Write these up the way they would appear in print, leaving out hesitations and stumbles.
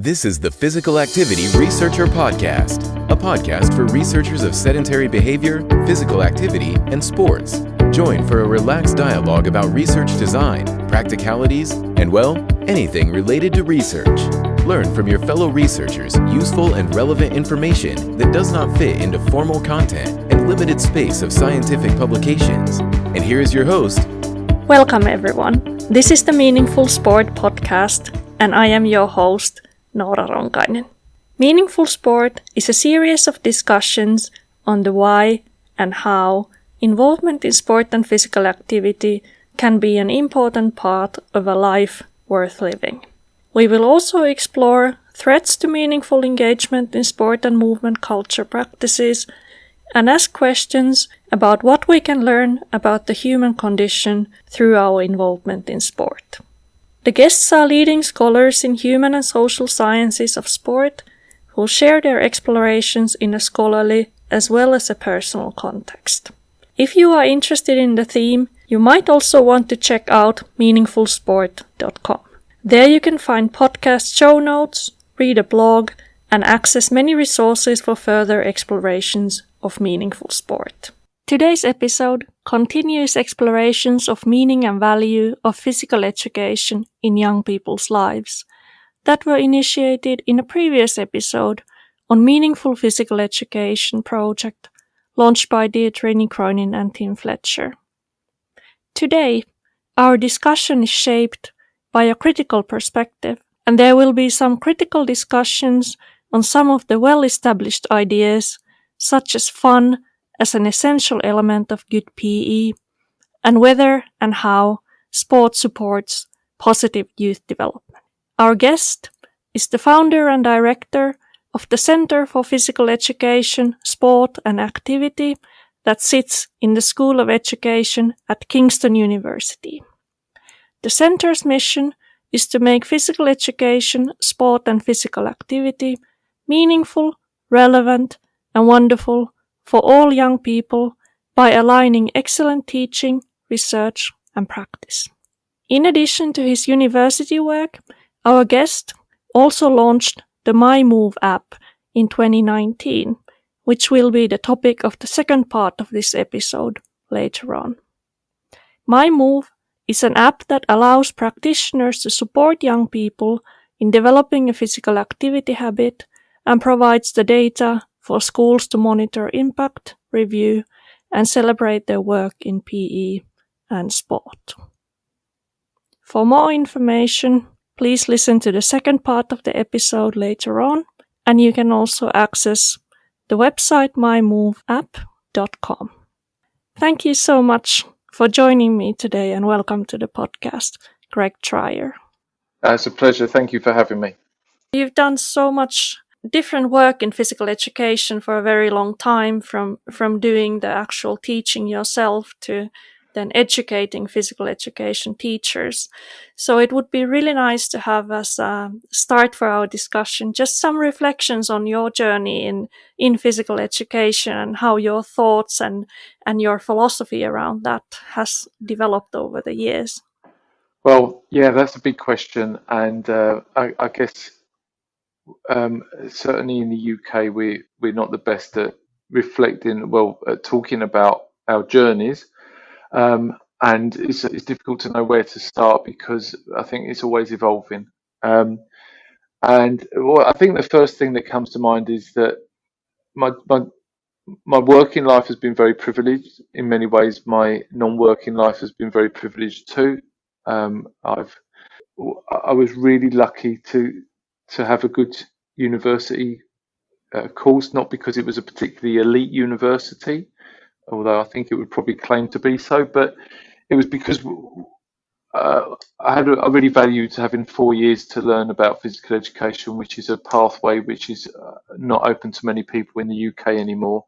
This is the Physical Activity Researcher Podcast, a podcast for researchers of sedentary behavior, physical activity, and sports. Join for a relaxed dialogue about research design, practicalities, and, well, anything related to research. Learn from your fellow researchers useful and relevant information that does not fit into formal content and limited space of scientific publications. And here is your host. Welcome everyone. This is the Meaningful Sport podcast, and I am your host, Noora Ronkainen. Meaningful Sport is a series of discussions on the why and how involvement in sport and physical activity can be an important part of a life worth living. We will also explore threats to meaningful engagement in sport and movement culture practices and ask questions about what we can learn about the human condition through our involvement in sport. The guests are leading scholars in human and social sciences of sport who share their explorations in a scholarly as well as a personal context. If you are interested in the theme, you might also want to check out meaningfulsport.com. There you can find podcast show notes, read a blog, and access many resources for further explorations of meaningful sport. Today's episode continues explorations of meaning and value of physical education in young people's lives that were initiated in a previous episode on Meaningful Physical Education project launched by Deirdre Cronin and Tim Fletcher. Today, our discussion is shaped by a critical perspective, and there will be some critical discussions on some of the well-established ideas, such as fun as an essential element of good PE, and whether and how sport supports positive youth development. Our guest is the founder and director of the Center for Physical Education, Sport and Activity that sits in the School of Education at Kingston University. The center's mission is to make physical education, sport and physical activity meaningful, relevant, and wonderful for all young people by aligning excellent teaching, research, and practice. In addition to his university work, our guest also launched the MyMove app in 2019, which will be the topic of the second part of this episode later on. MyMove is an app that allows practitioners to support young people in developing a physical activity habit and provides the data for schools to monitor impact, review, and celebrate their work in PE and sport. For more information, please listen to the second part of the episode later on, and you can also access the website mymoveapp.com. Thank you so much for joining me today, and welcome to the podcast, Greg Trier. It's a pleasure. Thank you for having me. You've done so much different work in physical education for a very long time, from doing the actual teaching yourself to then educating physical education teachers. So it would be really nice to have as a start for our discussion just some reflections on your journey in physical education and how your thoughts and your philosophy around that has developed over the years. Well, yeah, that's a big question. And I guess certainly in the UK, we're not the best at reflecting, at talking about our journeys. And it's difficult to know where to start because I think it's always evolving. And I think the first thing that comes to mind is that my working life has been very privileged. In many ways, my non-working life has been very privileged too. I was really lucky to have a good university course, not because it was a particularly elite university, although I think it would probably claim to be so, but it was because I really valued having 4 years to learn about physical education, which is a pathway which is not open to many people in the UK anymore,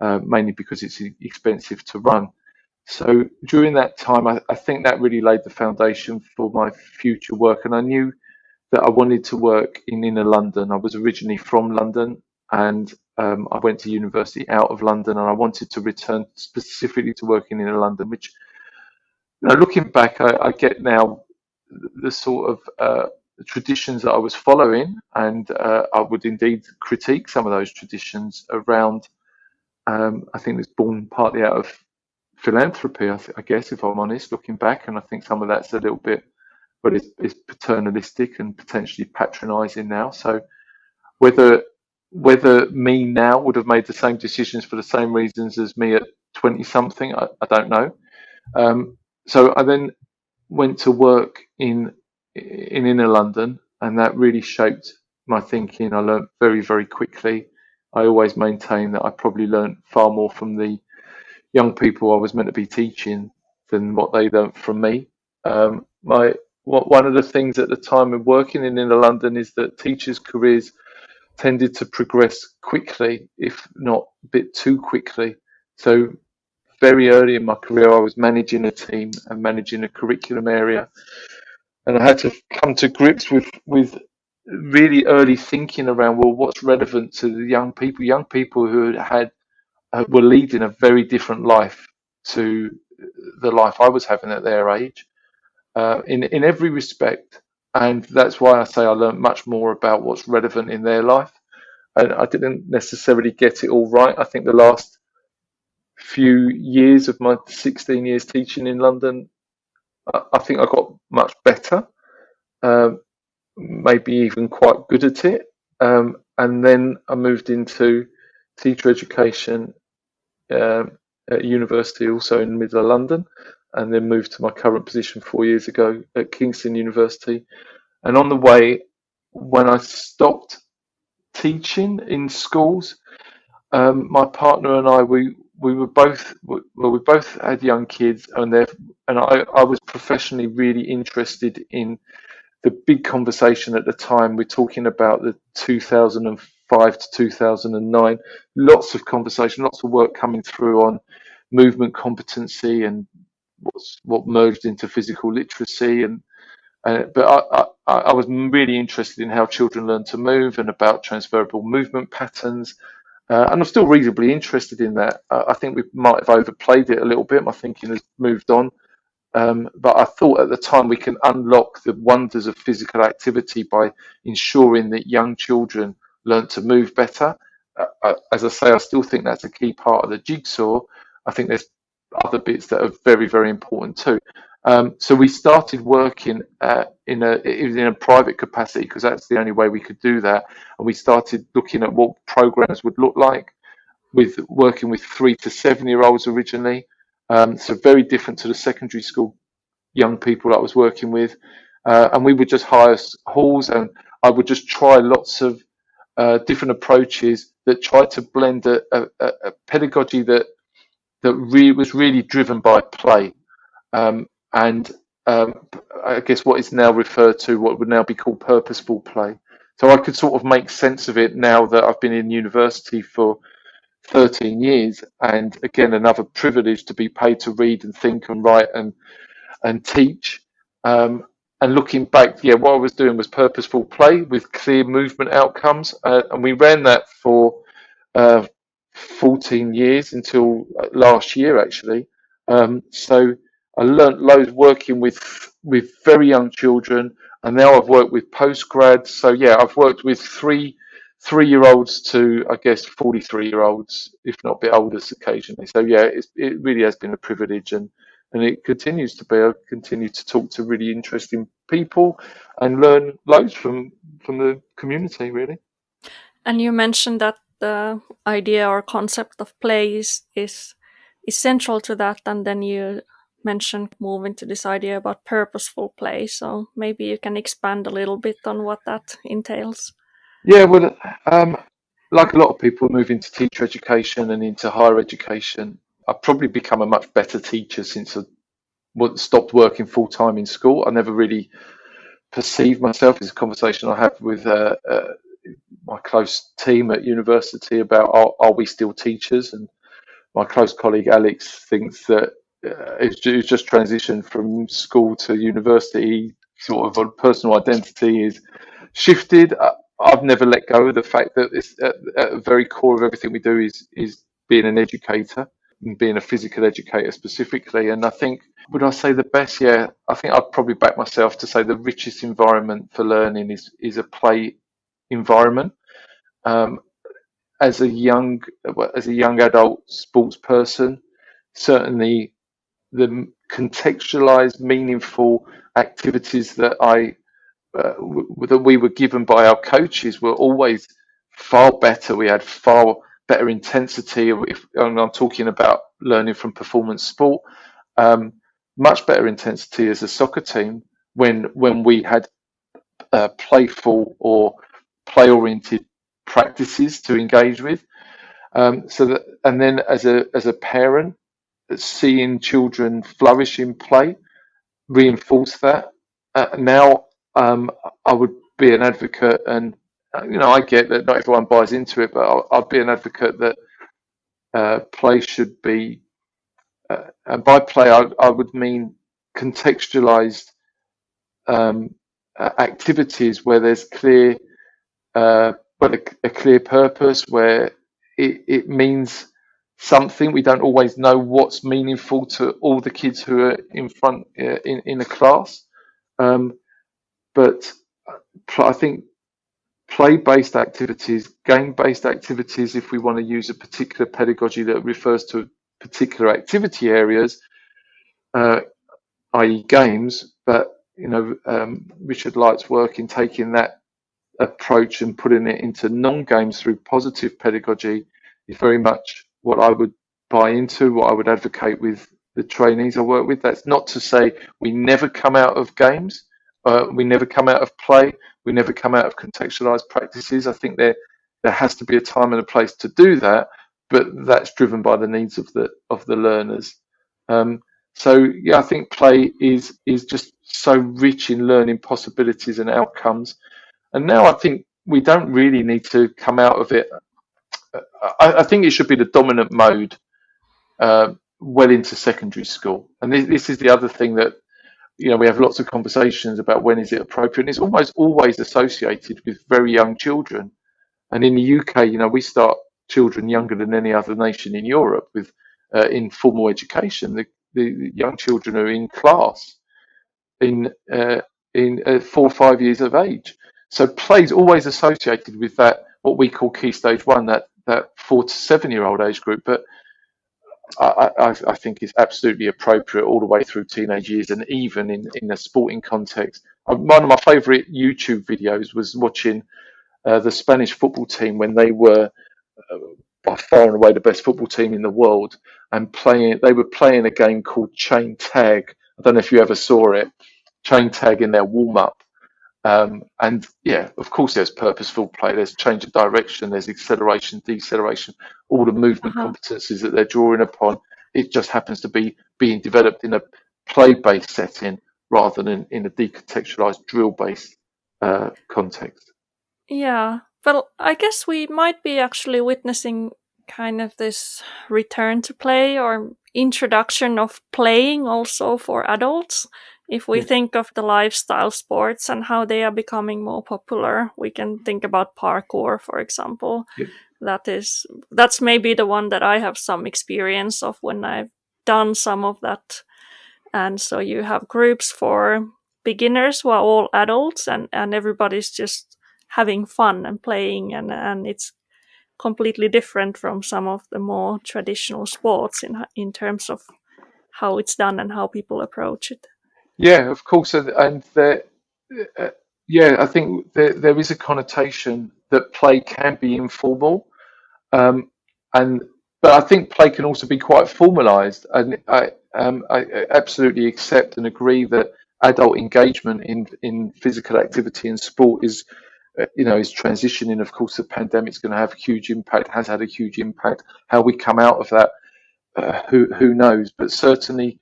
mainly because it's expensive to run. So during that time, I think that really laid the foundation for my future work. And I knew that I wanted to work in inner London. I was originally from London, and I went to university out of London, and I wanted to return specifically to working in inner London, which, looking back, I get now the sort of traditions that I was following, and I would indeed critique some of those traditions around. I think it's born partly out of philanthropy, I guess, if I'm honest, looking back, and I think some of that's a little bit, but it's paternalistic and potentially patronising now. So whether me now would have made the same decisions for the same reasons as me at 20 something, I don't know. So I then went to work in inner London, and that really shaped my thinking. I learnt very, very quickly. I always maintain that I probably learnt far more from the young people I was meant to be teaching than what they learnt from me. One of the things at the time of working in inner London is that teachers' careers tended to progress quickly, if not a bit too quickly. So very early in my career, I was managing a team and managing a curriculum area, and I had to come to grips with really early thinking around, well, what's relevant to the young people who were leading a very different life to the life I was having at their age, in every respect. And that's why I say I learned much more about what's relevant in their life. And I didn't necessarily get it all right. I think the last few years of my 16 years teaching in London, I think I got much better, maybe even quite good at it. And then I moved into teacher education at university, also in the middle of London, and then moved to my current position 4 years ago at Kingston University. And on the way, when I stopped teaching in schools, my partner and I, we both had young kids, and I was professionally really interested in the big conversation at the time. We're talking about the 2005 to 2009, lots of conversation, lots of work coming through on movement competency and what merged into physical literacy, but I was really interested in how children learn to move and about transferable movement patterns. And I'm still reasonably interested in that. I think we might have overplayed it a little bit. My thinking has moved on. But I thought at the time we can unlock the wonders of physical activity by ensuring that young children learn to move better. As I say, I still think that's a key part of the jigsaw. I think there's other bits that are very, very important too. So we started working in a private capacity, because that's the only way we could do that. And we started looking at what programs would look like, with working with 3 to 7 year olds originally. So very different to the secondary school young people I was working with. And we would just hire halls, and I would just try lots of different approaches that tried to blend a pedagogy that was really driven by play. And I guess what is now referred to, what would now be called purposeful play. So I could sort of make sense of it now that I've been in university for 13 years, and again, another privilege to be paid to read and think and write and teach. And looking back, yeah, what I was doing was purposeful play with clear movement outcomes, and we ran that for 14 years until last year, actually. So I learnt loads working with very young children, and now I've worked with postgrads. So yeah, I've worked with three-year-olds to, I guess, 43-year-olds, if not a bit older occasionally. So yeah, it really has been a privilege, and it continues to be. I continue to talk to really interesting people and learn loads from the community, really. And you mentioned that the idea or concept of play is central to that, and then you mentioned moving to this idea about purposeful play. So maybe you can expand a little bit on what that entails. Yeah, well, like a lot of people move into teacher education and into higher education, I've probably become a much better teacher since I stopped working full time in school. I never really perceived myself. It's a conversation I have with my close team at university about are we still teachers? And my close colleague Alex thinks that it's just transitioned from school to university. Sort of a personal identity is shifted. I've never let go of the fact that it's at the very core of everything we do is being an educator. being a physical educator specifically. And I think, would I say the best? Yeah, I think I'd probably back myself to say the richest environment for learning is a play environment. As a young adult sports person, certainly the contextualized, meaningful activities that that we were given by our coaches were always far better. We had far better intensity. And I'm talking about learning from performance sport, much better intensity as a soccer team when we had playful or play-oriented practices to engage with. And then as a parent, seeing children flourish in play reinforce that. Now, I would be an advocate, and I get that not everyone buys into it, but I'd be an advocate that play should be, and by play I would mean contextualized activities where there's clear, a clear purpose, where it means something. We don't always know what's meaningful to all the kids who are in front in a class, but I think play-based activities, game-based activities, if we want to use a particular pedagogy that refers to particular activity areas, i.e. games, but Richard Light's work in taking that approach and putting it into non-games through positive pedagogy is very much what I would buy into, what I would advocate with the trainees I work with. That's not to say we never come out of games, we never come out of play, we never come out of contextualized practices. I think there has to be a time and a place to do that, but that's driven by the needs of the learners. So yeah, I think play is just so rich in learning possibilities and outcomes. And now I think we don't really need to come out of it. I think it should be the dominant mode well into secondary school. And this is the other thing that, we have lots of conversations about when is it appropriate. And it's almost always associated with very young children. And in the UK, we start children younger than any other nation in Europe with informal education. The young children are in class in 4 or 5 years of age. So play is always associated with that, what we call key stage 1, that 4 to 7 year old age group. But I think it's absolutely appropriate all the way through teenage years, and even in a sporting context. One of my favourite YouTube videos was watching the Spanish football team when they were by far and away the best football team in the world, and they were playing a game called chain tag. I don't know if you ever saw it. Chain tag in their warm-up. And yeah, of course there's purposeful play, there's change of direction, there's acceleration, deceleration, all the movement competencies that they're drawing upon. It just happens to be being developed in a play-based setting rather than in a decontextualized drill-based context. Yeah, well, I guess we might be actually witnessing kind of this return to play or introduction of playing also for adults. If we think of the lifestyle sports and how they are becoming more popular, we can think about parkour, for example. Yeah. That's maybe the one that I have some experience of when I've done some of that. And so you have groups for beginners who are all adults, and everybody's just having fun and playing, and it's completely different from some of the more traditional sports in terms of how it's done and how people approach it. Yeah, of course, and I think there is a connotation that play can be informal, but I think play can also be quite formalized, and I absolutely accept and agree that adult engagement in physical activity and sport is transitioning. Of course, the pandemic's going to have a huge impact, has had a huge impact. How we come out of that, who knows? But certainly,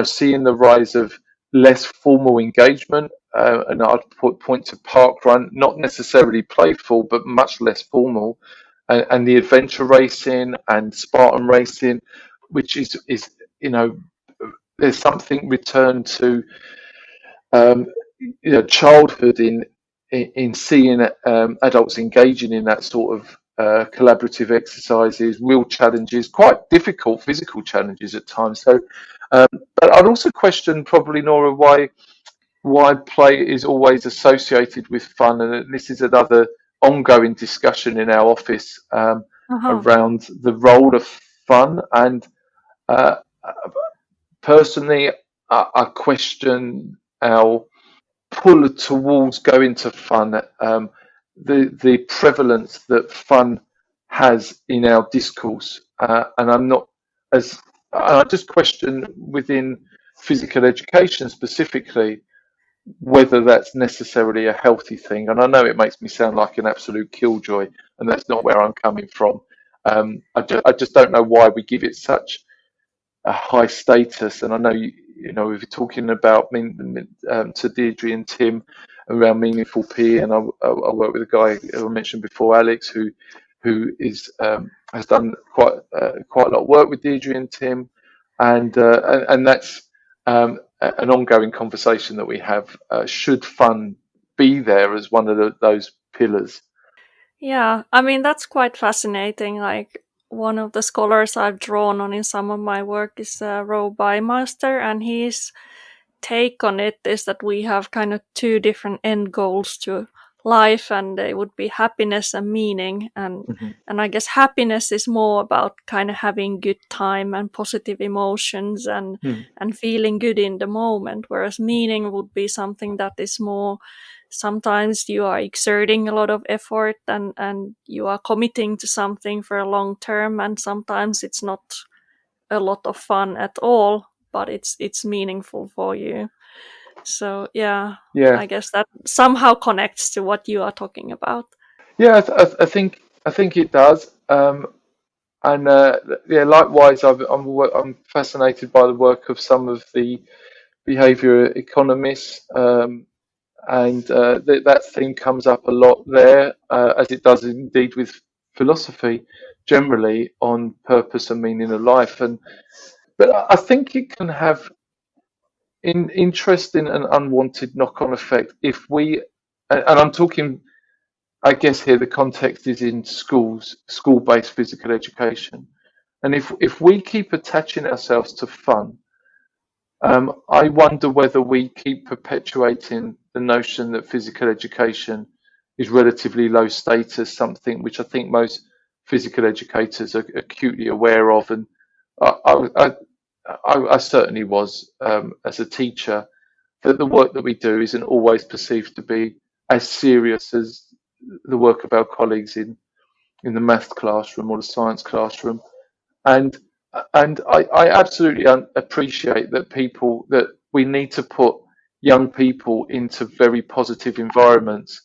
seeing the rise of less formal engagement, and I'd point to parkrun, not necessarily playful, but much less formal, and the adventure racing and Spartan racing, which is there's something returned to childhood in seeing adults engaging in that sort of collaborative exercises, real challenges, quite difficult physical challenges at times. So, but I'd also question probably, Nora, why play is always associated with fun, and this is another ongoing discussion in our office Uh-huh. around the role of fun. And uh, personally, I question our pull towards going to fun, the prevalence that fun has in our discourse, and I'm not as I just question within physical education specifically whether that's necessarily a healthy thing. And I know it makes me sound like an absolute killjoy, and that's not where I'm coming from. I just don't know why we give it such a high status. And I know you know we were talking about to Deirdre and Tim around meaningful peer, and I work with a guy who I mentioned before, Alex, who is has done quite a lot of work with Deirdre and Tim, and that's an ongoing conversation that we have. Should fun be there as one of those pillars? Yeah, I mean, that's quite fascinating. Like, one of the scholars I've drawn on in some of my work is Roe Bymaster, and his take on it is that we have kind of two different end goals to life, and they would be happiness and meaning. And I guess happiness is more about kind of having good time and positive emotions and feeling good in the moment, whereas meaning would be something that is more, sometimes you are exerting a lot of effort and you are committing to something for a long term, and sometimes it's not a lot of fun at all, but it's meaningful for you. So yeah, Yeah, I guess that somehow connects to what you are talking about. yeah. I think it does. And yeah, likewise, I'm fascinated by the work of some of the behaviour economists, and that theme comes up a lot there, as it does indeed with philosophy generally on purpose and meaning of life. And but I think it can have interesting and unwanted knock-on effect if we, and I'm talking, I guess here the context is in schools, school-based physical education. And if we keep attaching ourselves to fun, I wonder whether we keep perpetuating the notion that physical education is relatively low status, something which I think most physical educators are acutely aware of. And I, I, I certainly was, as a teacher, that the work that we do isn't always perceived to be as serious as the work of our colleagues in the math classroom or the science classroom. And I absolutely appreciate that we need to put young people into very positive environments,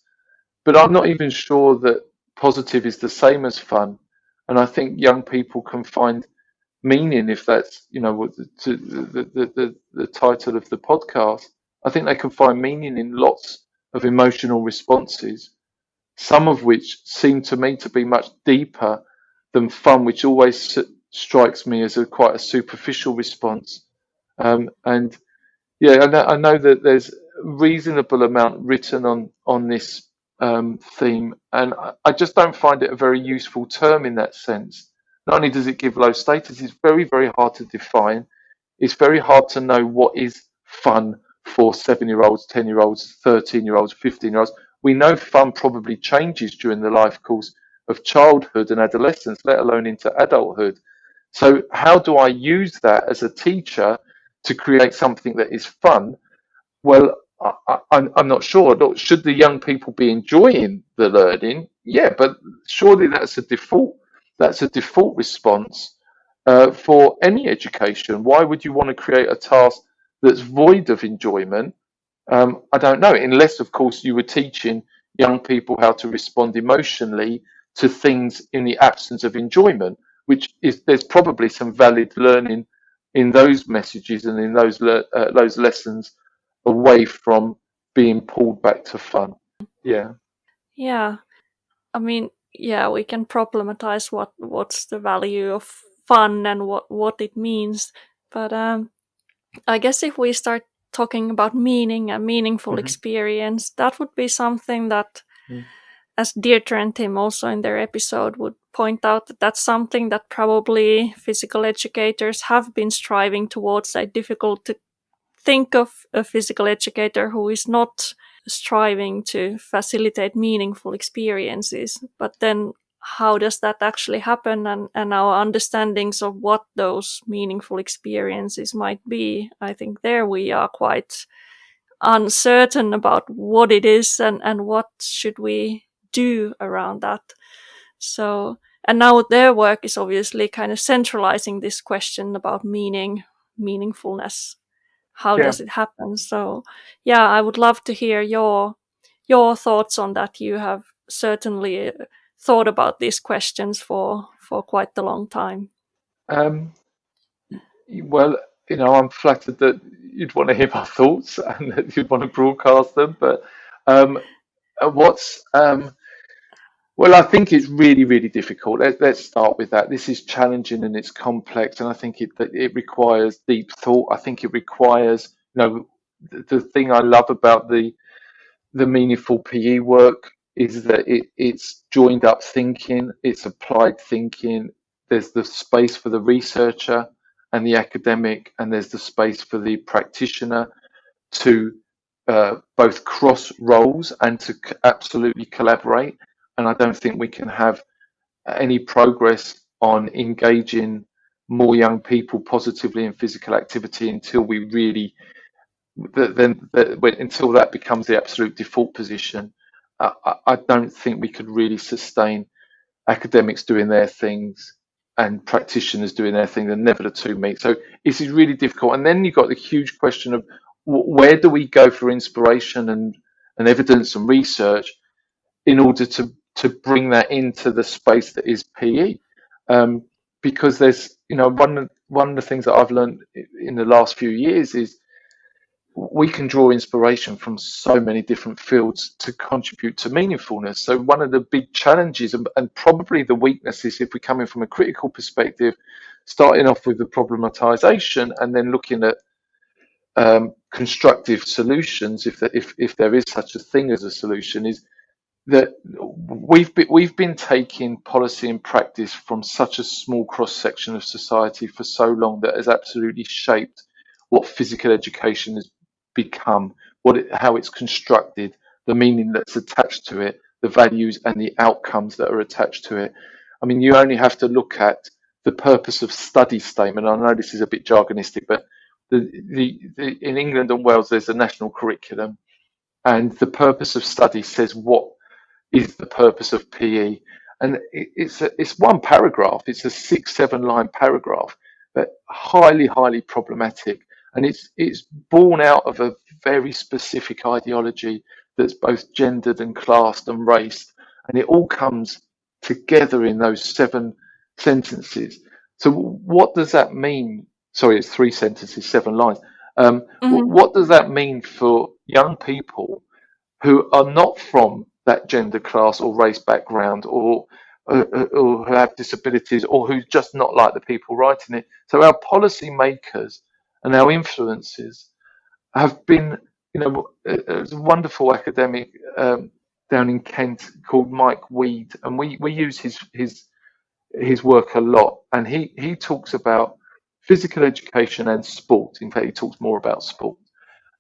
but I'm not even sure that positive is the same as fun. And I think young people can find meaning, if that's what the title of the podcast. I think they can find meaning in lots of emotional responses, some of which seem to me to be much deeper than fun, which always strikes me as quite a superficial response. And yeah, I know that there's a reasonable amount written on this theme, and I just don't find it a very useful term in that sense. Not only does it give low status, it's very, very hard to define. It's very hard to know what is fun for 7-year-olds, 10-year-olds, 13-year-olds, 15-year-olds. We know fun probably changes during the life course of childhood and adolescence, let alone into adulthood. So, how do I use that as a teacher to create something that is fun? Well, I'm not sure. Look, should the young people be enjoying the learning? Yeah, but surely that's a default. That's a default response for any education. Why would you want to create a task that's void of enjoyment? I don't know, unless, of course, you were teaching young people how to respond emotionally to things in the absence of enjoyment, which is there's probably some valid learning in those messages and in those lessons away from being pulled back to fun. Yeah. Yeah, I mean, yeah, we can problematize what's the value of fun and what it means, but I guess if we start talking about meaning and meaningful Hmm. experience, that would be something that as Deirdre and Tim also in their episode would point out, that that's something that probably physical educators have been striving towards. It's difficult to think of a physical educator who is not striving to facilitate meaningful experiences. But then how does that actually happen, and our understandings of what those meaningful experiences might be, I think there we are quite uncertain about what it is and what should we do around that. So, and now their work is obviously kind of centralizing this question about meaningfulness. How does it happen? So yeah, I would love to hear your thoughts on that. You have certainly thought about these questions for quite a long time. Well, I'm flattered that you'd want to hear my thoughts and that you'd want to broadcast them. But what's well, I think it's really, really difficult. Let's start with that. This is challenging and it's complex, and I think it requires deep thought. I think it requires, the thing I love about the meaningful PE work is that it's joined up thinking, it's applied thinking. There's the space for the researcher and the academic, and there's the space for the practitioner to both cross roles and to absolutely collaborate. And I don't think we can have any progress on engaging more young people positively in physical activity until we really until that becomes the absolute default position. I don't think we could really sustain academics doing their things and practitioners doing their thing, and never the two meet. So this is really difficult. And then you've got the huge question of where do we go for inspiration and evidence and research in order to bring that into the space that is PE, because there's one of the things that I've learned in the last few years is we can draw inspiration from so many different fields to contribute to meaningfulness. So one of the big challenges and probably the weaknesses, if we're coming from a critical perspective, starting off with the problematization and then looking at constructive solutions, if there is such a thing as a solution, is that we've been taking policy and practice from such a small cross section of society for so long that has absolutely shaped what physical education has become, how it's constructed, the meaning that's attached to it, the values and the outcomes that are attached to it. I mean, you only have to look at the purpose of study statement. I know this is a bit jargonistic, but in England and Wales there's a national curriculum, and the purpose of study says what is the purpose of PE, and it's one paragraph. It's a 6-7 line paragraph, but highly problematic, and it's born out of a very specific ideology that's both gendered and classed and raced, and it all comes together in those 7 sentences. So what does that mean? Sorry, it's 3 sentences, 7 lines. What does that mean for young people who are not from that gender, class or race background, or who have disabilities, or who just not like the people writing it? So our policy makers and our influences have been, there's a wonderful academic down in Kent called Mike Weed, and we use his work a lot, and he talks about physical education and sport. In fact, he talks more about sport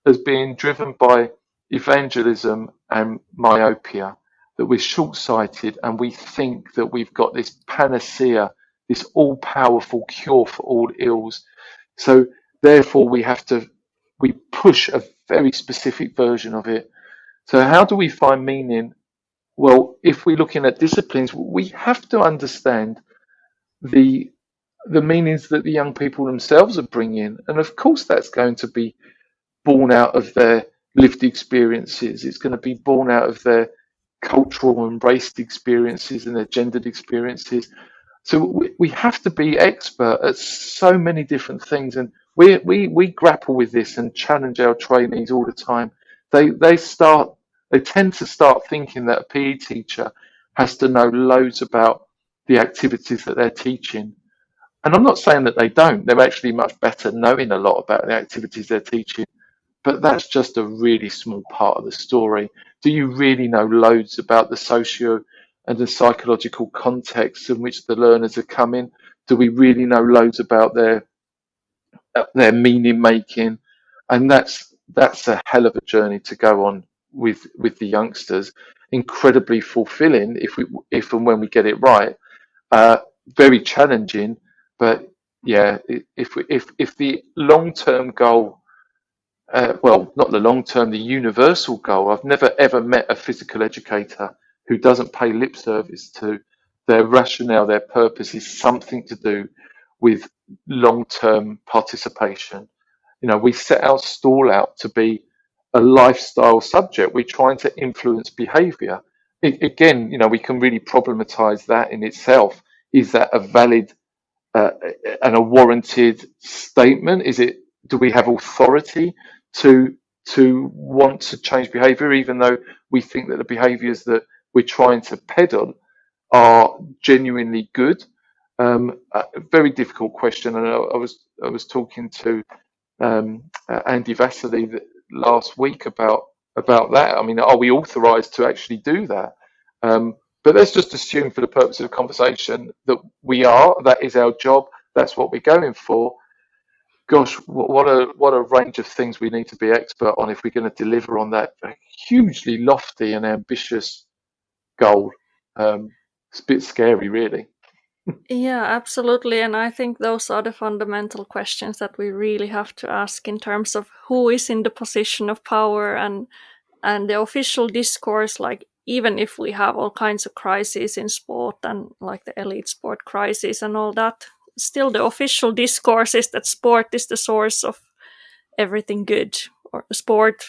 as being driven by evangelism and myopia, that we're short-sighted and we think that we've got this panacea, this all-powerful cure for all ills. So therefore we push a very specific version of it. So how do we find meaning? Well, if we're looking at disciplines, we have to understand the meanings that the young people themselves are bringing, and of course that's going to be born out of their lived experiences. It's going to be born out of their cultural and raced experiences and their gendered experiences. So we have to be expert at so many different things, and we grapple with this and challenge our trainees all the time. They tend to start thinking that a PE teacher has to know loads about the activities that they're teaching. And I'm not saying that they don't. They're actually much better knowing a lot about the activities they're teaching. But that's just a really small part of the story. do you really know loads about the socio and the psychological context in which the learners are coming? Do we really know loads about their meaning making? And that's a hell of a journey to go on with the youngsters. Incredibly fulfilling if and when we get it right. Very challenging, but yeah, if the long term goal, well, not the long term, the universal goal. I've never ever met a physical educator who doesn't pay lip service to their rationale, their purpose is something to do with long term participation. You know, we set our stall out to be a lifestyle subject. We're trying to influence behaviour. Again, you know, we can really problematize that in itself. Is that a valid uh, and a warranted statement? Is it? Do we have authority to want to change behaviour, even though we think that the behaviours that we're trying to peddle are genuinely good? A very difficult question, and I was talking to Andy Vasily last week about that. I mean, are we authorised to actually do that? But let's just assume, for the purpose of the conversation, that we are. That is our job. That's what we're going for. Gosh, what a range of things we need to be expert on if we're going to deliver on that hugely lofty and ambitious goal. It's a bit scary, really. Yeah, absolutely. And I think those are the fundamental questions that we really have to ask in terms of who is in the position of power, and the official discourse, like even if we have all kinds of crises in sport and like the elite sport crisis and all that, still the official discourse is that sport is the source of everything good, or sport,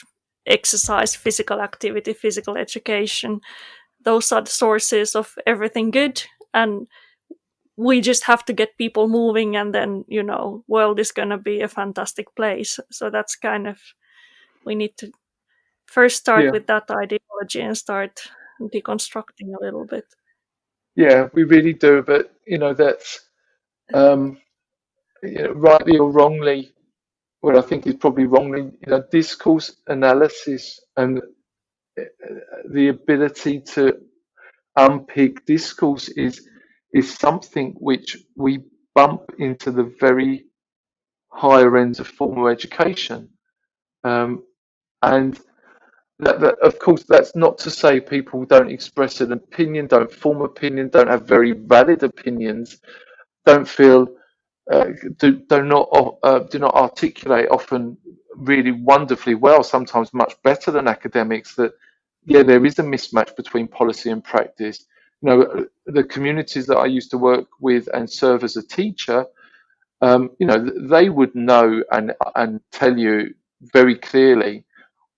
exercise, physical activity, physical education. Those are the sources of everything good. And we just have to get people moving, and then, you know, world is going to be a fantastic place. So that's kind of, we need to first start Yeah, with that ideology and start deconstructing a little bit. yeah, we really do. But you know, that's you know, rightly or wrongly, well, I think is probably wrongly, you know, discourse analysis and the ability to unpick discourse is something which we bump into the very higher ends of formal education. And that, of course, that's not to say people don't express an opinion, don't form opinion, don't have very valid opinions, don't feel uh, do not articulate often really wonderfully well, sometimes much better than academics. That yeah, there is a mismatch between policy and practice. You know, the communities that I used to work with and serve as a teacher, you know, they would know and tell you very clearly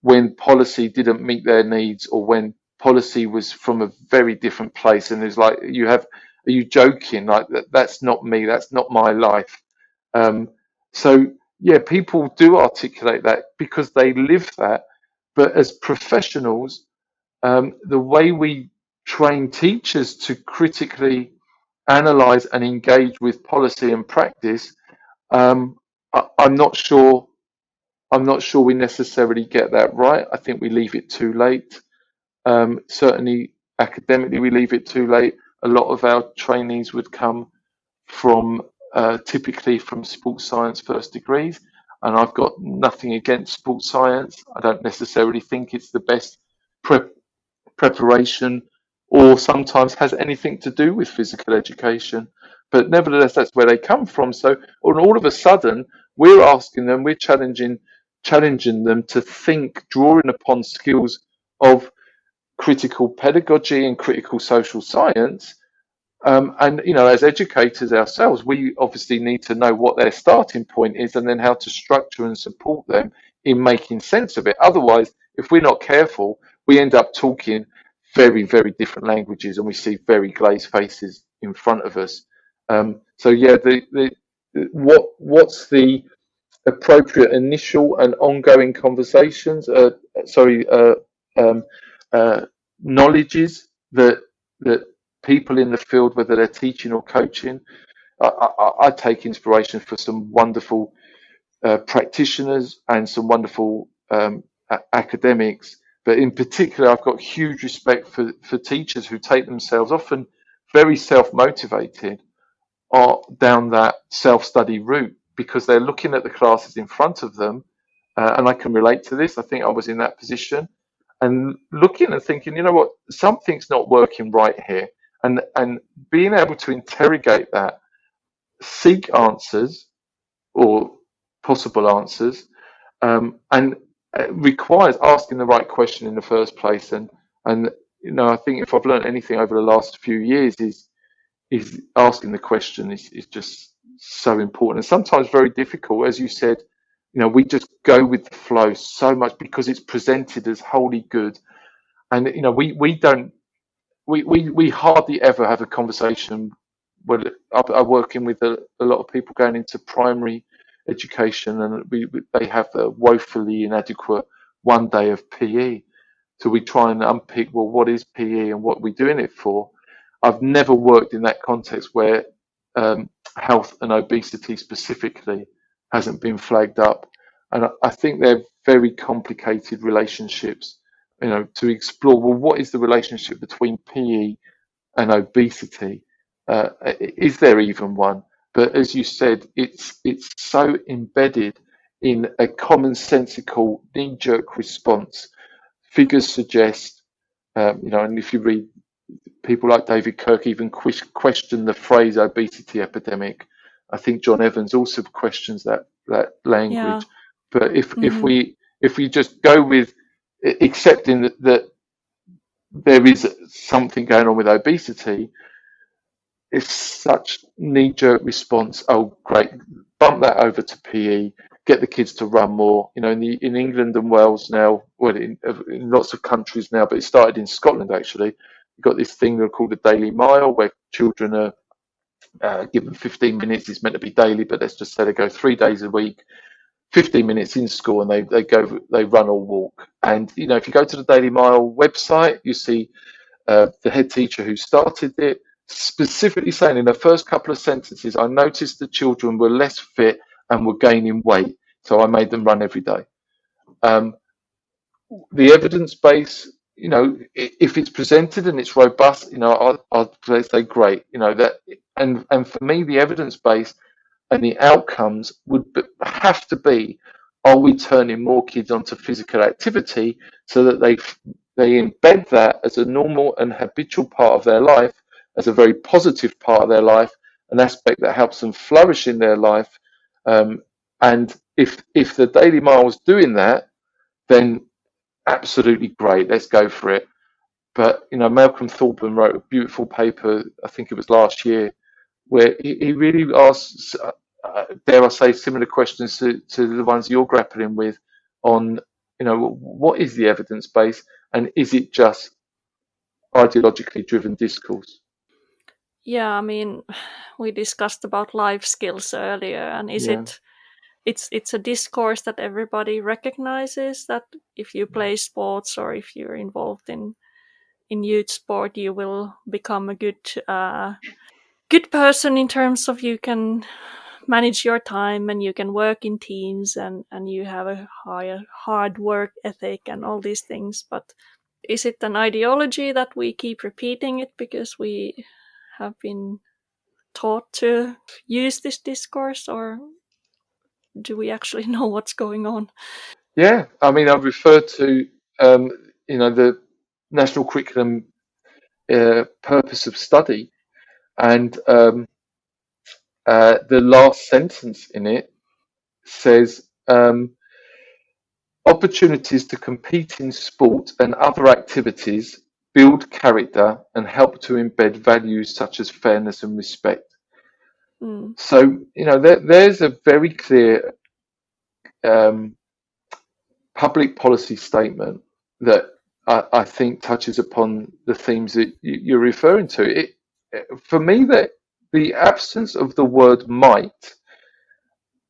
when policy didn't meet their needs, or when policy was from a very different place. And it's like, are you joking? Like that's not me. That's not my life. Um, so yeah, people do articulate that because they live that. But as professionals, the way we train teachers to critically analyze and engage with policy and practice, um, I'm not sure. I'm not sure we necessarily get that right. I think we leave it too late. Certainly, academically, we leave it too late. A lot of our trainees would come from typically from sports science first degrees, and I've got nothing against sports science. I don't necessarily think it's the best preparation, or sometimes has anything to do with physical education. But nevertheless, that's where they come from. So, all of a sudden, we're asking them, we're challenging them to think, drawing upon skills of critical pedagogy and critical social science. And you know, as educators ourselves, we obviously need to know what their starting point is, and then how to structure and support them in making sense of it. Otherwise, if we're not careful, we end up talking very, very different languages, and we see very glazed faces in front of us. So yeah, what's the appropriate initial and ongoing conversations? Um, Knowledges that people in the field, whether they're teaching or coaching, I take inspiration for some wonderful practitioners and some wonderful academics But in particular, I've got huge respect for teachers who take themselves, often very self-motivated, are down that self-study route because they're looking at the classes in front of them. And I can relate to this. I think I was in that position and looking and thinking, you know what, something's not working right here. And being able to interrogate that, seek answers or possible answers, and it requires asking the right question in the first place. And I think if I've learned anything over the last few years is asking the question is just so important and sometimes very difficult. As you said, we just go with the flow so much because it's presented as wholly good. And we hardly ever have a conversation. Well, I'm working with a lot of people going into primary education, and they have a woefully inadequate 1 day of PE. So we try and unpick, well, what is PE and what are we doing it for? I've never worked in that context where health and obesity specifically hasn't been flagged up. And I think they're very complicated relationships, to explore, well, what is the relationship between PE and obesity? Is there even one? But as you said, it's so embedded in a commonsensical knee-jerk response. Figures suggest, and if you read people like David Kirk even question the phrase obesity epidemic. I think John Evans also questions that language. Yeah. But if we just go with accepting that there is something going on with obesity, it's such knee-jerk response. Oh, great! Bump that over to PE. Get the kids to run more. In England and Wales now, well, in lots of countries now, but it started in Scotland actually. You've got this thing called the Daily Mile, where children are given 15 minutes. It's meant to be daily, but let's just say they go 3 days a week, 15 minutes in school, and they run or walk. And if you go to the Daily Mile website, you see the head teacher who started it specifically saying in the first couple of sentences, I noticed the children were less fit and were gaining weight, so I made them run every day. The evidence base, if it's presented and it's robust, I'd say great. That, and for me, the evidence base and the outcomes would have to be: are we turning more kids onto physical activity so that they embed that as a normal and habitual part of their life, as a very positive part of their life, an aspect that helps them flourish in their life? And if the Daily Mile is doing that, then absolutely great, let's go for it. But Malcolm Thorburn wrote a beautiful paper, I think it was last year, where he really asks, dare I say, similar questions to the ones you're grappling with on, what is the evidence base and is it just ideologically driven discourse? Yeah, I mean, we discussed about life skills earlier, and it's a discourse that everybody recognizes, that if you play sports or if you're involved in youth sport, you will become a good person in terms of you can manage your time and you can work in teams and you have a hard work ethic and all these things. But is it an ideology that we keep repeating it because we have been taught to use this discourse, or do we actually know what's going on? Yeah, I mean, I've referred to the national curriculum purpose of study, and the last sentence in it says opportunities to compete in sport and other activities build character and help to embed values such as fairness and respect. So there's a very clear public policy statement that I think touches upon the themes that you're referring to. For me, that the absence of the word might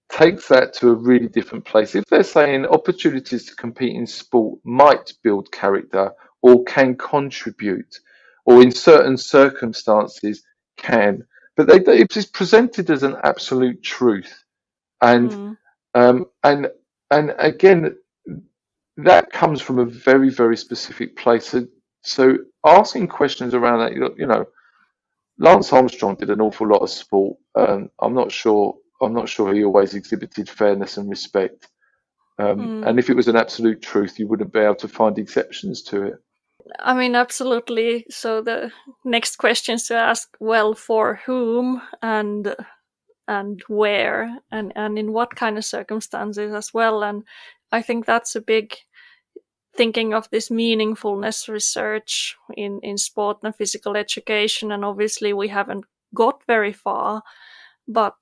takes that to a really different place. If they're saying opportunities to compete in sport might build character or can contribute, or in certain circumstances can, but it's presented as an absolute truth. And again, that comes from a very, very specific place. So asking questions around that, Lance Armstrong did an awful lot of sport. I'm not sure. I'm not sure he always exhibited fairness and respect. And if it was an absolute truth, you wouldn't be able to find exceptions to it. I mean, absolutely. So the next questions to ask, well, for whom and where and in what kind of circumstances as well. And I think that's a big thinking of this meaningfulness research in sport and physical education. And obviously we haven't got very far, but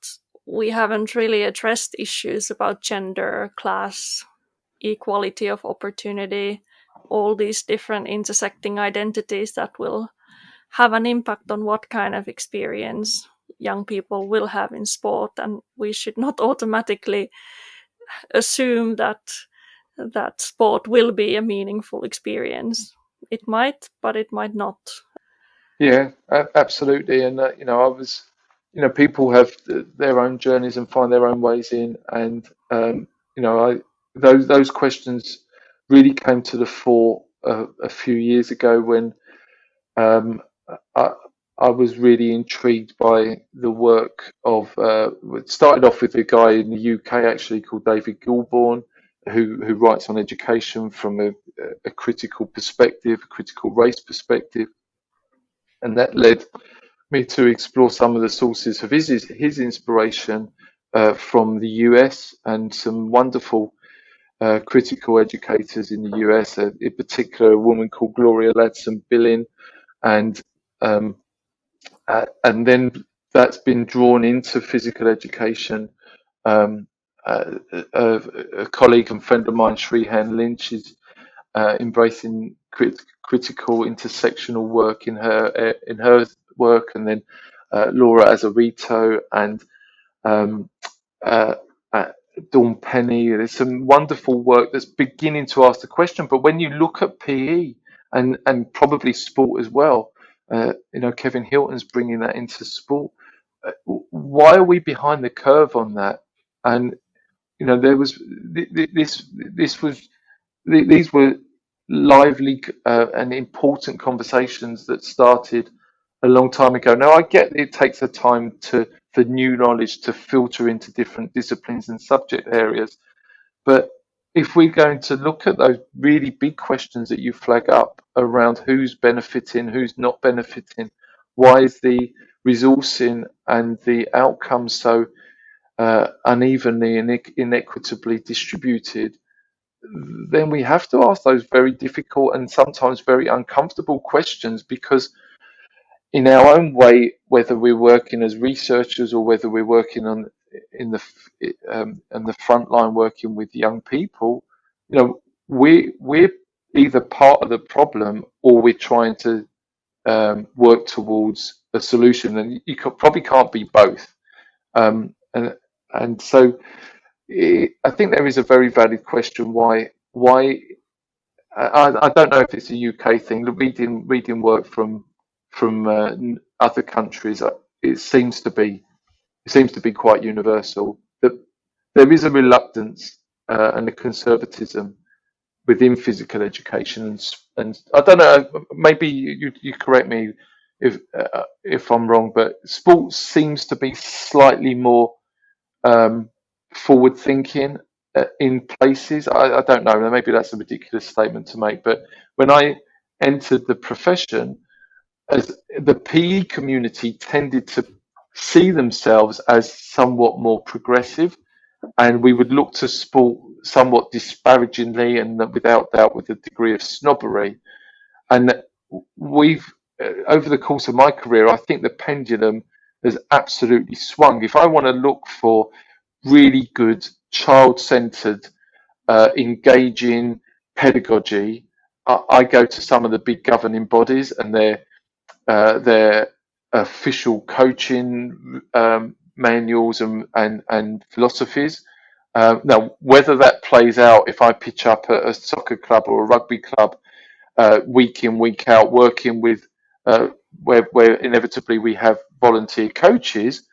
we haven't really addressed issues about gender, class, equality of opportunity, all these different intersecting identities that will have an impact on what kind of experience young people will have in sport. And we should not automatically assume that sport will be a meaningful experience. It might, but it might not. Yeah, absolutely. And people have their own journeys and find their own ways in. And those questions really came to the fore a few years ago when I, I was really intrigued by the work of. It started off with a guy in the UK actually called David Gilbourne, who writes on education from a critical perspective, a critical race perspective, and that led me to explore some of the sources of his inspiration from the US and some wonderful critical educators in the US, in particular a woman called Gloria Ladson-Billin, and then that's been drawn into physical education. A colleague and friend of mine, Shreehan Lynch, is embracing critical intersectional work in her work, and then Laura Azarito and Dawn Penny. There's some wonderful work that's beginning to ask the question. But when you look at PE and probably sport as well, Kevin Hilton's bringing that into sport. Why are we behind the curve on that? And there was these were lively and important conversations that started a long time ago. Now, I get it takes a time for new knowledge to filter into different disciplines and subject areas, but if we're going to look at those really big questions that you flag up around who's benefiting, who's not benefiting, why is the resourcing and the outcomes so unevenly and inequitably distributed, then we have to ask those very difficult and sometimes very uncomfortable questions, because in our own way, whether we're working as researchers or whether we're working in the front line working with young people, we're either part of the problem or we're trying to work towards a solution, and you probably can't be both. And so I think there is a very valid question why. I don't know if it's a UK thing. Reading work from other countries, it seems to be quite universal that there is a reluctance and a conservatism within physical education, and I don't know. Maybe you correct me if I'm wrong, but sports seems to be slightly more forward thinking in places. I don't know. Maybe that's a ridiculous statement to make, but when I entered the profession, as the PE community tended to see themselves as somewhat more progressive, and we would look to sport somewhat disparagingly and without doubt with a degree of snobbery. And we've, over the course of my career, I think the pendulum has absolutely swung. If I want to look for really good child-centered, engaging pedagogy, I go to some of the big governing bodies and their official coaching manuals and philosophies. Now, whether that plays out if I pitch up at a soccer club or a rugby club week in, week out, working with where inevitably we have volunteer coaches,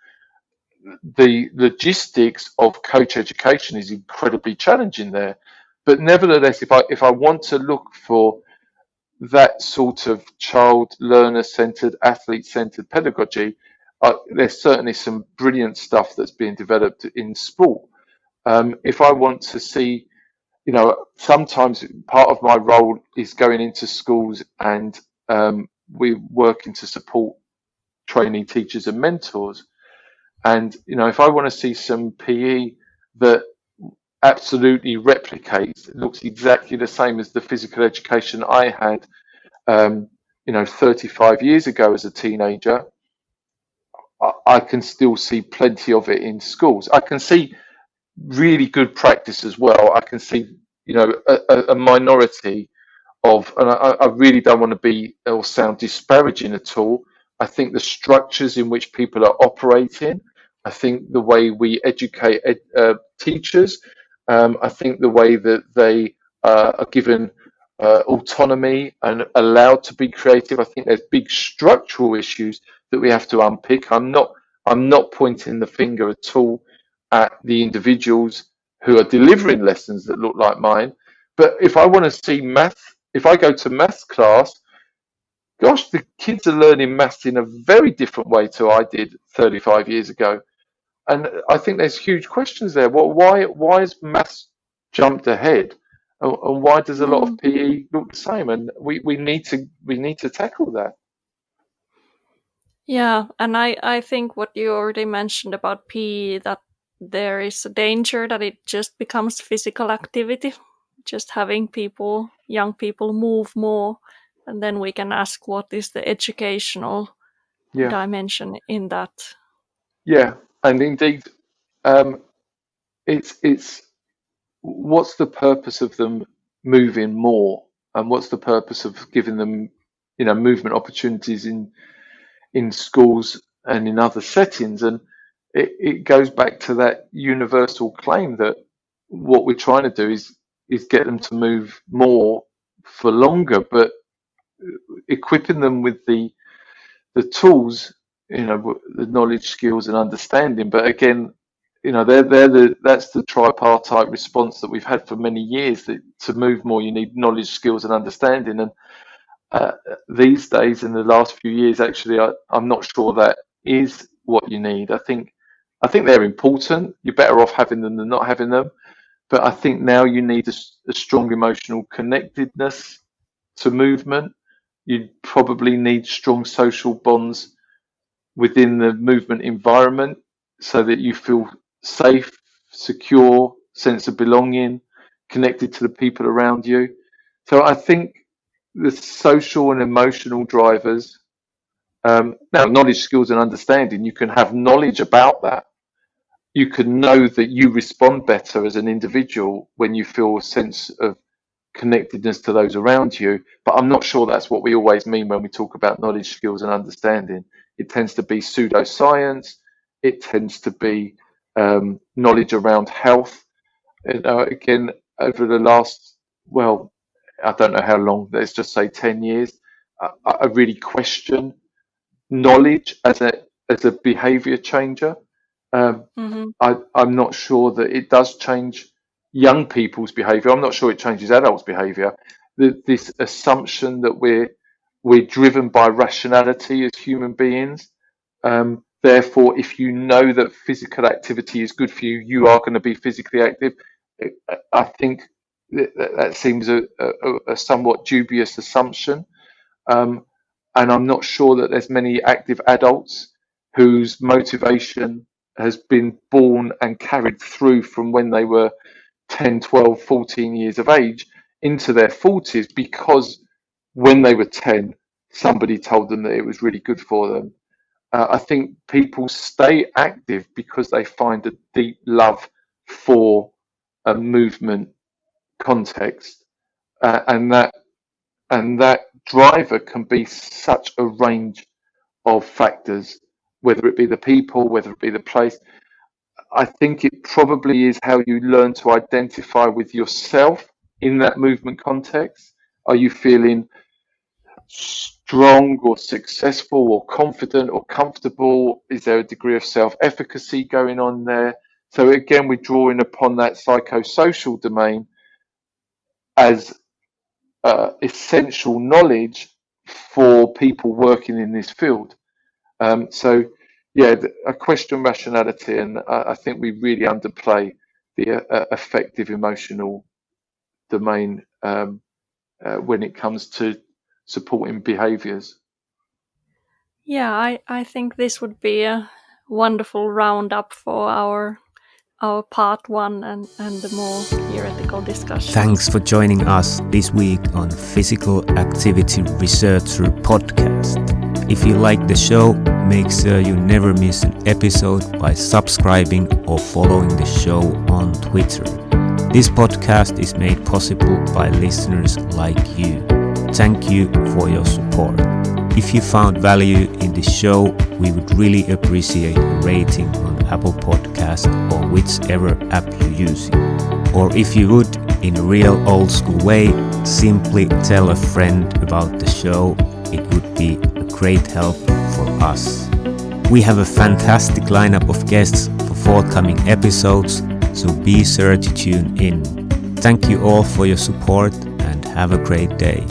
the logistics of coach education is incredibly challenging there. But nevertheless, if I want to look for that sort of child learner centered, athlete centered pedagogy, there's certainly some brilliant stuff that's being developed in sport. If I want to see, sometimes part of my role is going into schools and we're working to support trainee teachers and mentors. And, if I want to see some PE that absolutely replicates, looks exactly the same as the physical education I had, 35 years ago as a teenager, I can still see plenty of it in schools. I can see really good practice as well. I can see, a minority of, and I really don't want to be or sound disparaging at all. I think the structures in which people are operating, I think the way we educate teachers, I think the way that they are given autonomy and allowed to be creative. I think there's big structural issues that we have to unpick. I'm not pointing the finger at all at the individuals who are delivering lessons that look like mine. But if I want to see math, if I go to maths class, gosh, the kids are learning maths in a very different way to I did 35 years ago. And I think there's huge questions there. Well, why has maths jumped ahead? And why does a lot of PE look the same? And we need to tackle that. Yeah, and I think what you already mentioned about PE, that there is a danger that it just becomes physical activity, just having young people move more, and then we can ask what is the educational dimension in that. Yeah, and indeed, it's what's the purpose of them moving more, and what's the purpose of giving them, movement opportunities in schools and in other settings. And it goes back to that universal claim that what we're trying to do is get them to move more for longer, but equipping them with the tools, the knowledge, skills, and understanding. But again, that's the tripartite response that we've had for many years. That to move more, you need knowledge, skills, and understanding. And these days, in the last few years, actually, I'm not sure that is what you need. I think they're important. You're better off having them than not having them. But I think now you need a strong emotional connectedness to movement. You probably need strong social bonds within the movement environment so that you feel safe, secure, sense of belonging, connected to the people around you. So I think the social and emotional drivers, now knowledge, skills, and understanding, you can have knowledge about that. You can know that you respond better as an individual when you feel a sense of connectedness to those around you. But I'm not sure that's what we always mean when we talk about knowledge, skills, and understanding. It tends to be pseudoscience. It tends to be knowledge around health. Again, over the last, well, I don't know how long, let's just say 10 years, I really question knowledge as a behavior changer. I'm not sure that it does change young people's behavior. I'm not sure it changes adults' behavior. This assumption that we're driven by rationality as human beings. Therefore, if you know that physical activity is good for you, you are going to be physically active. I think that seems a somewhat dubious assumption. And I'm not sure that there's many active adults whose motivation has been born and carried through from when they were 10, 12, 14 years of age into their 40s because when they were 10, somebody told them that it was really good for them. I think people stay active because they find a deep love for a movement context, and that driver can be such a range of factors, whether it be the people, whether it be the place. I think it probably is how you learn to identify with yourself in that movement context. Are you feeling strong or successful or confident or comfortable? Is there a degree of self-efficacy going on there? So again, we're drawing upon that psychosocial domain. as essential knowledge for people working in this field. So, yeah, I question rationality, and I think we really underplay the affective emotional domain when it comes to supporting behaviours. Yeah, I think this would be a wonderful roundup for our part 1 and the more theoretical discussion. Thanks for joining us this week on Physical Activity Researcher Podcast. If you like the show, make sure you never miss an episode by subscribing or following the show on Twitter. This podcast is made possible by listeners like you. Thank you for your support. If you found value in the show, we would really appreciate a rating on Apple Podcasts or whichever app you're using. Or if you would, in a real old school way, simply tell a friend about the show. It would be a great help for us. We have a fantastic lineup of guests for forthcoming episodes, so be sure to tune in. Thank you all for your support and have a great day.